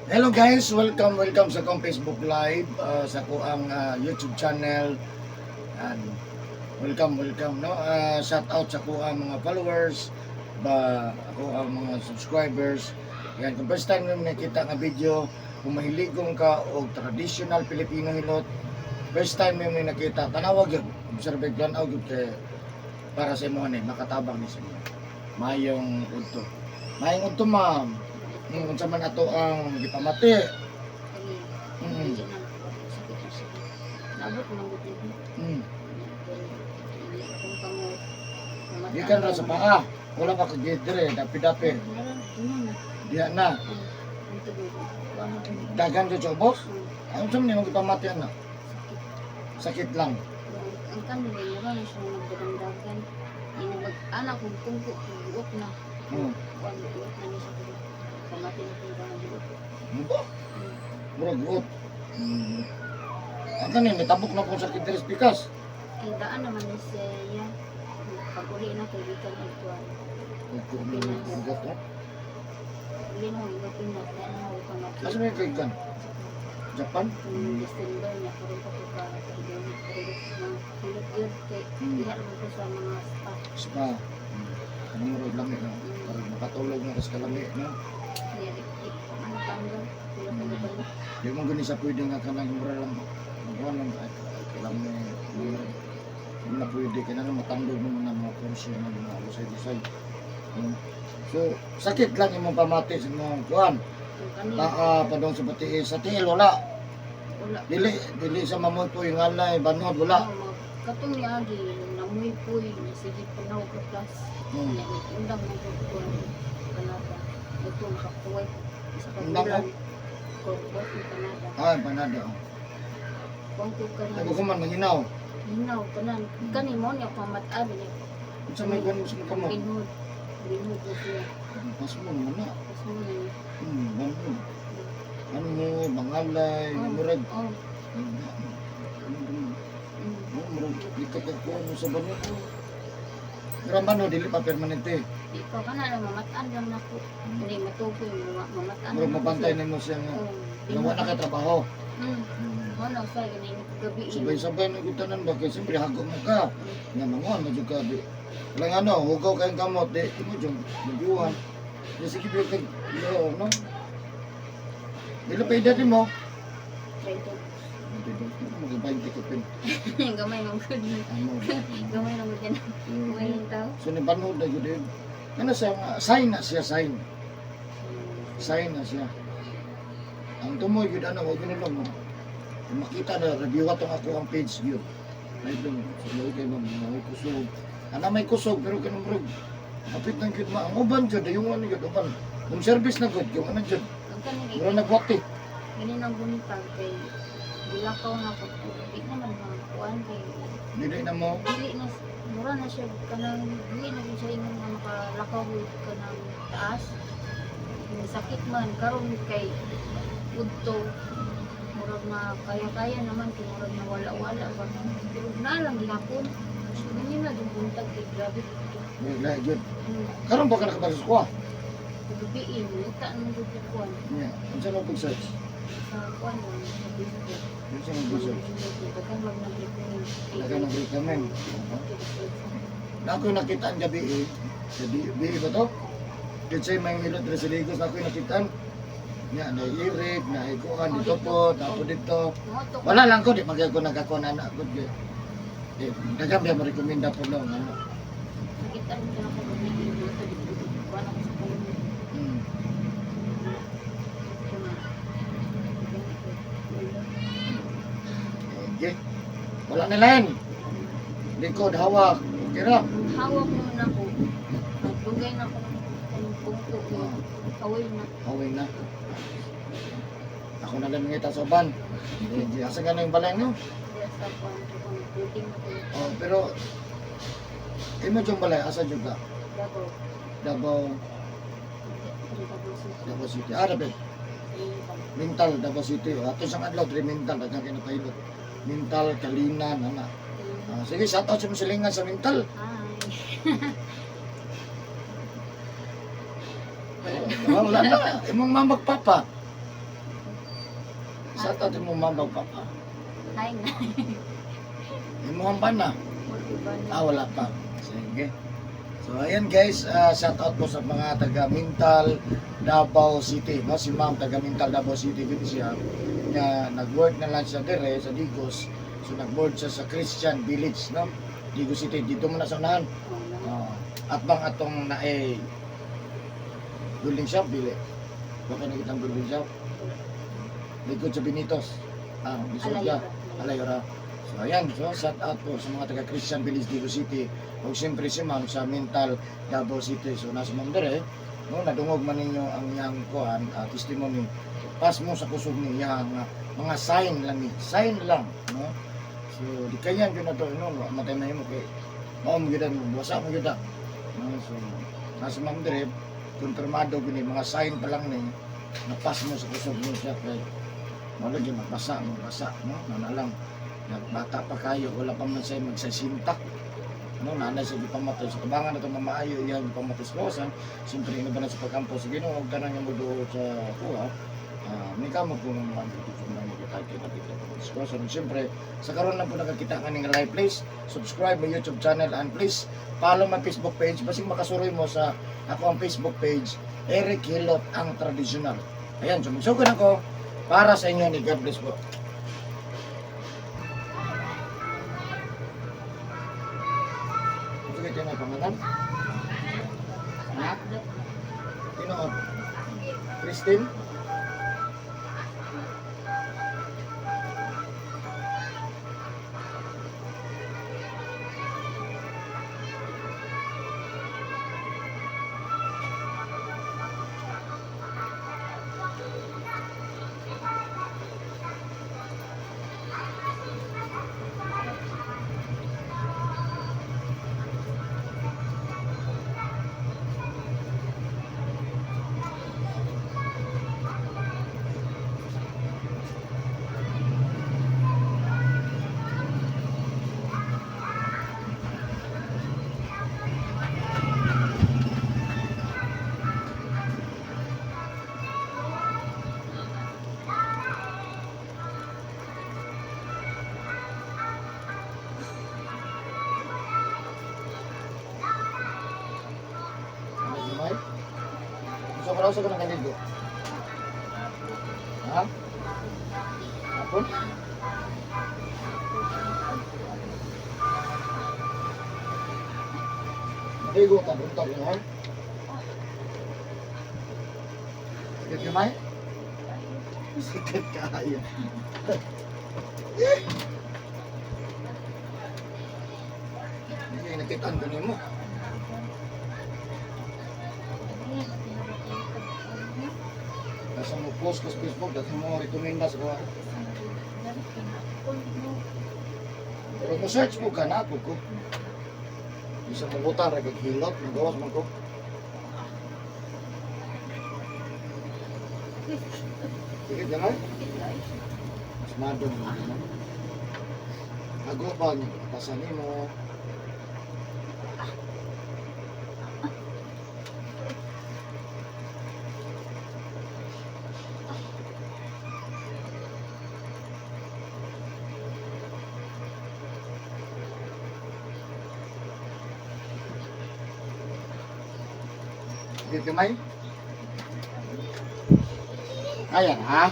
Hello guys, welcome sa akong Facebook Live, sa akong YouTube channel. And welcome no. Shout out sa akong mga followers, ba ako ang mga subscribers. Yan, kung first time nyo nakita nga video, kung mahiligong ka og traditional Filipino hilot, first time nyo nakita, tanawag yun, observe plan og kay para sa imo ni makatabang ni sa inyo. Mayong udto. Mayong udto ma'am. Unsa man ato ang gipamati. Nabot man gud Mm. Kung kamo Gikan ra sa paa. Wala ka kagidre, dapi-dapi. Diya na. Dagan jud sa ubos. Ano sa man gipamati na? Sakit lang. ang kanila na siya nagdagan-dagan. Anak kong tungko buok na. Mm. Buok na ni siya. Pamati na kung gano'n buok. Mubo. Murag uot. Ang kanin natabok na ko sakit diri sa pikas. Ang daan naman ni siya. Pag-uli na kay Gikan ang tuwan. Ugot na. Uli na hanggang pinat na na ako pamati. Asa may kaigan? Japan? Kung December niya, karoon pa ko ka pag-ulit ng hilot-hilot kay diha naman ko sa mga spa. Spa. Anong murag lami na? Para makatulog na kas kalami na. Niya-dik-dik. Ano tanggal? Wala pa nito. Di mo gani sa pwede nga kanang mura lang. Magwa lang kalami. Hindi na pwede kaya na matandog mo na mga kurso na mga usay-usay. So, sakit lang yung mga pamati sa mga kuhan. Yung kanina. Padong sa batiis. Sa tiil, wala. Wala. Dili sa mamoy po yung alay, banhod, wala. Katong ni Agi, namuy po yun. Sige, panaw ka plus. Hmm. Undang mo ko Canada. Ito, nakapuway. Sa Undang mo? kagulan. Korbot ng Canada. Ay, panada. Kung ko ka na. Nagukuman, mahinaw. Hinaw, kanan. Kani mo niya pamataan niya. Sa may ganun sa mga mo. Binhod. Binhod mo siya. Pas mo naman na. Tapos mo na niya. Banhod. Ano mo, bangalay, murag. Oh. Murag, likat ako ano sa banhod. Pero ang banhod, dili pa permanente. Di pa ka na, mamataan lang na po. Hindi matukoy, mamataan Murag mapantay na mo siya nga. Nawa na ka trabaho. Ano, sa ganing gabi. Sabay-sabay na gutanan ba? Kaya siyempre hago mo ka. Nga manguhan na dyan ka. Walang ano, hugaw kayong kamot. Di mo dyan, magyuhan. Di sige pero kag, no? Dila pa edad mo. Try to. Mag-20 ka pin. Gamay ng good. Ano? Gamay ng good yan. Gamay ng tao. So ni banhod na yun. Ano siya, sign na siya, sign. Sign na siya. Ang tumoy yun, ano, huwag yun lang. Makita na, review atong ako ang page view. Ay doon, sabi kayo may kusog. Ana may kusog, pero kanong bro, kapit ng cute ma. Ang uban dyan, yung ano yun, uban. Yung service na good, yung ano dyan. Ang kanina, Mura nagwakti. ganun ang bumitag kay bilakaw na ko. Di naman mga kuwan kay Dili na mo. dili na mura na siya kanang dili na siya ingon nga makalakaw kanang taas. Yung sakit man karon kay udto murag na kaya-kaya naman kay murag na wala-wala ba. Pero na lang gihapon. So ganyan na yung buntag kay grabe. Wala, good. Karon ba ka nakabasa ko? Gabi nita nang gud kuwan. Yeah. Ano siya mo pag-search? Sa kuwan mo sa Facebook. Ano siya mo pag-search? Dagan wag na Laga ng recommend. Na ako nakita ang gabi eh. Sa gabi ba to? Kasi may milot rin sa Ligos na ako nakitaan. Nga, na-irik, na-ikuhan, dito po, tapo dito. Wala lang ko, di magay ko nagkakuha na anak ko. Dagang biya ma-recommenda po lang. Ano. Nakita rin ka na ko kung hindi mo ito dito. Kuwan ako sa kulungan. Hmm. Okay. Wala na lang. Likod, hawak. Okay ra. Hawak mo na ko. Nagdugay na ko ng pungko ko. Kaway na. Hawin na. Ako na lang ngita sa uban. Asa ka na yung balay nyo? Kaya sa kuwan ko kung puting na ko. Oh, pero imo yung balay, asa dyan ka? Dago. Davao, Davao City. Ah, dapat. Mental, Davao City. Ato isang adlaw, dre mental. Dagang kinapahilot. Mental, kalinan, ana. Sige, shout out sa mga silingan sa mental. Hi. Wala na. Imong mamagpapa. Shout out mo mama papa. Hi na. Imuhan pa na. Wala pa. Sige. So ayan guys, shout out po sa mga taga Mintal, Davao City. No? Si ma'am taga Mintal, Davao City din siya. Na nag-work na lang siya dire sa Digos. So nag-work siya sa Christian Village, no? Digos City. Dito mo na sa unahan. At bang atong na building shop, bili. Baka nakita ang building shop. Likod sa Benitos. Lisod ka. Alayora. So ayan, so shout out po sa mga taga Christian Village Digos City. O siyempre si ma'am sa Mintal, Davao City. So nasa ma'am dire, no, nadungog man ninyo ang iyang kuhan, testimony. Pas mo sa kusog niya mga sign lang ni. Sign lang, no? So di kaya yun na to, no, matay na yun, okay. Mao mo gyud wasa mo gyud. No, so nasa ma'am dire, konfirmado gini mga sign pa lang ni napas mo sa kusog mo siya kay wala gyud magbasa, no? Nanalang bata pa kayo, wala pa man siya magsasinta. No, nanay sa gipamatay sa tabangan na itong mamaayo iyang gipamatay sa kawasan. Siyempre, ino ba na sa pagkampo sa Ginoo, huwag ka na niya mo doon sa kuha. May kamo po ng mga tututong na kita sa kawasan. Siyempre, sa karoon lang po nakakita ka ng live, please subscribe my YouTube channel and please follow my Facebook page. Basing makasuroy mo sa ako ang Facebook page, Eric Hilot ang Tradisyonal. Ayan, so magsugan ako para sa inyo ni God bless po. Ito na pangalan? Ha? Tinood? Christine? So, para sa ka ng kanil ko? Ha? Hapon? Maligo ka, buntok yun, ha? Sakit kamay? Sakit kaya. Hindi, nakitaan ko niyo mo. Nasa mo post ko sa Facebook, dati mo rekomenda sa kuha. Pero mo search mo ka na ako ko. Isa mo buta, hilot, magawas man ko. Sige, jangan. Mas madong mo. Ako ba niya, pasanin mo. Sige, kamay. Ayan, ha?